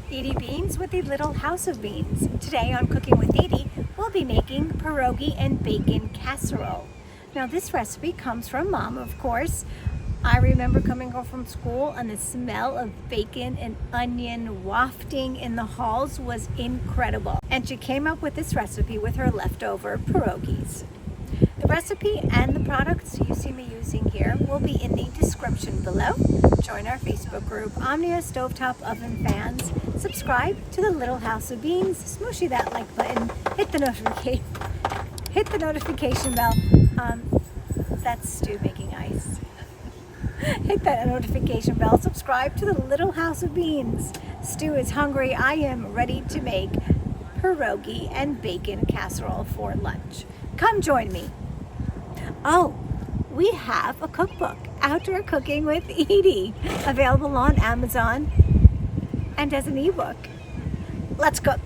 Edie Beans with the Little House of Beans. Today on Cooking with Edie, we'll be making pierogi and bacon casserole. Now this recipe comes from Mom, of course. I remember coming home from school and the smell of bacon and onion wafting in the halls was incredible. And she came up with this recipe with her leftover pierogies. The recipe and the products you see me using here will be in the description below. Join our Facebook group, Omnia Stovetop Oven Fans. Subscribe to the Little House of Beans. Smooshy that like button. Hit the notification bell. That's Stu making ice. Hit that notification bell. Subscribe to the Little House of Beans. Stu is hungry. I am ready to make pierogi and bacon casserole for lunch. Come join me. Oh, we have a cookbook, Outdoor Cooking with Edie, available on Amazon and as an ebook. Let's cook.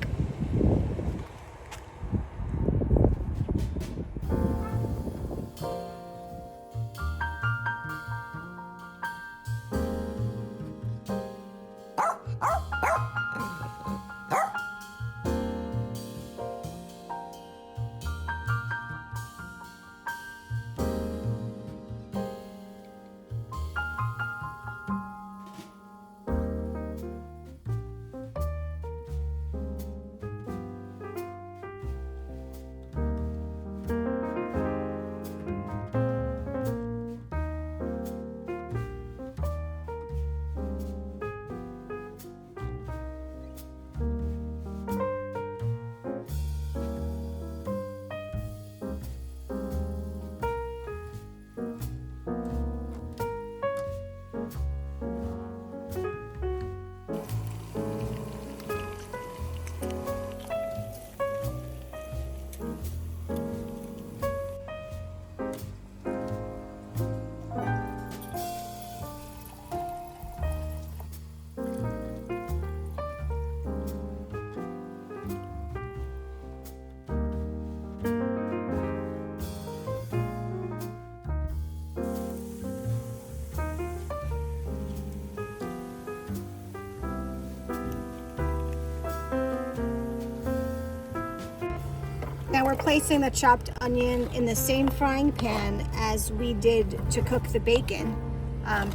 Now we're placing the chopped onion in the same frying pan as we did to cook the bacon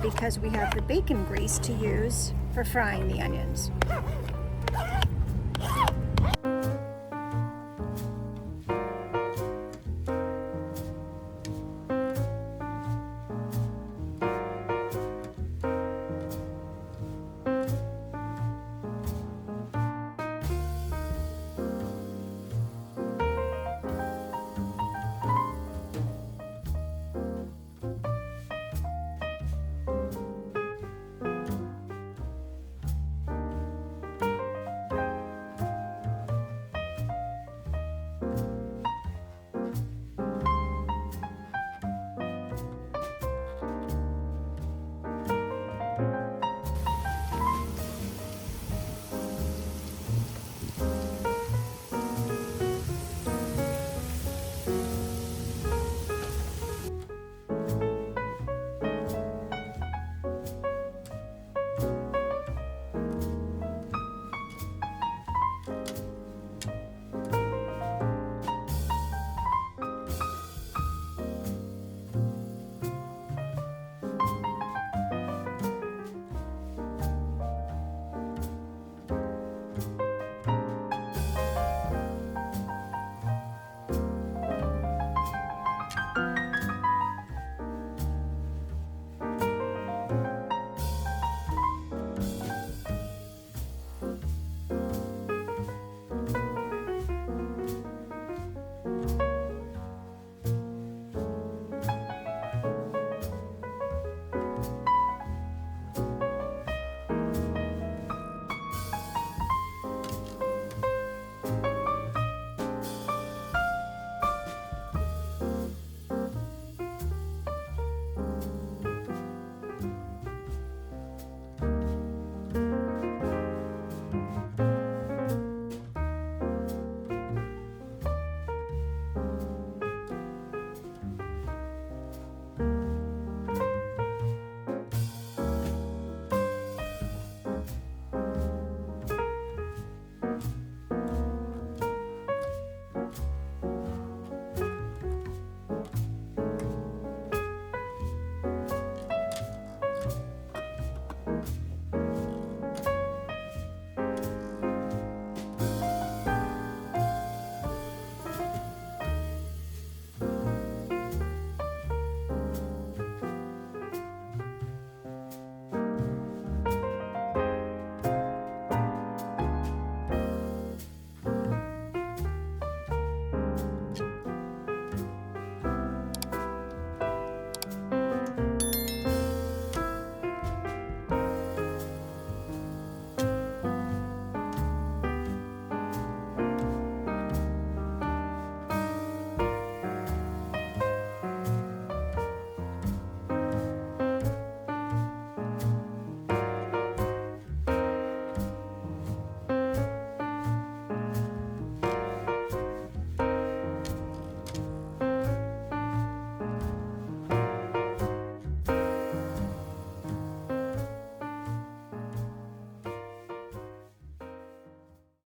because we have the bacon grease to use for frying the onions.